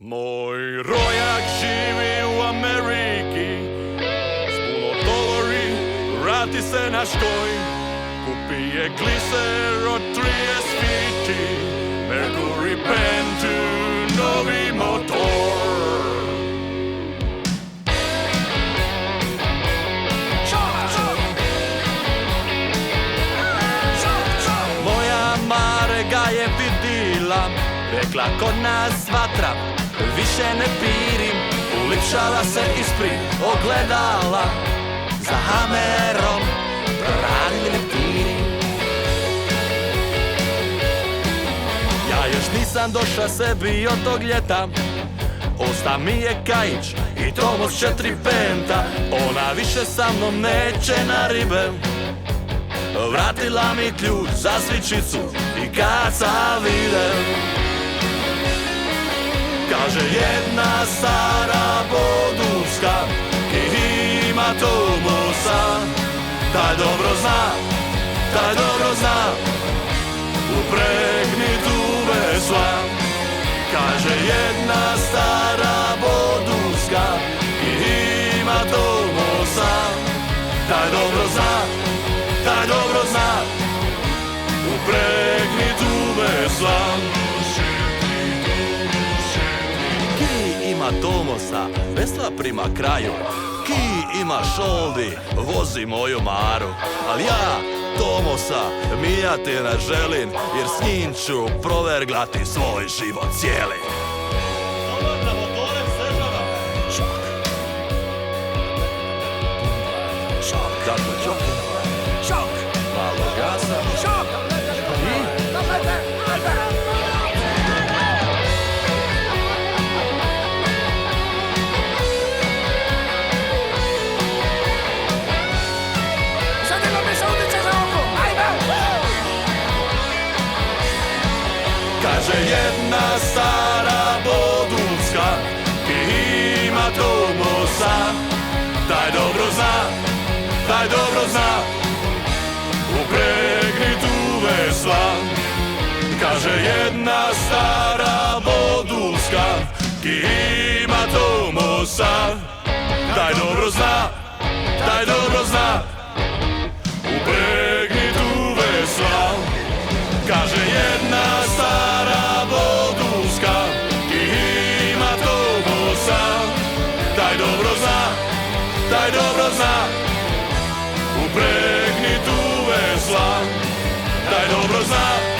Moj rojak živi u Ameriki, s puno dolari vrati se na štoj. Kupi je gliser od 30 fiti, Mercury Pentu, novi motor. Moja Mare ga je vidila, rekla kod nas vatra, više ne pirim. Ulipšala se ispred ogledala, za Hamerom radili leptiri. Ja još nisam došla sebi od tog ljeta, osta mi je Kajić i Tomos 4 penta. Ona više sa mnom neće na ribe, vratila mi ključ za svičicu i kad sam vidim, kaže jedna stara bodulska i ima Tomosa. Taj dobro zna, taj dobro zna, upregni tu vesla. Kaže jedna stara bodulska i ima Tomosa. Taj dobro zna, taj dobro zna, upregni tu vesla. Ki ima Tomosa, vesla prima kraju. Ki ima šoldi, vozi moju Maru. Ali ja Tomosa mijati ne želim, jer s njim ću proverglati svoj život cijeli. Malo gasa. Kaže jedna stara bodulska i ima Tomosa. Taj dobro zna, taj dobro zna, upregni tu vesla. Kaže jedna stara bodulska i ima Tomosa. Taj dobro zna, taj dobro zna, upregni tu vesla. Kaže jedna stara bodulska i ima Tomosa. Taj dobro zna, taj dobro zna, upregni tu vesla. Taj dobro zna.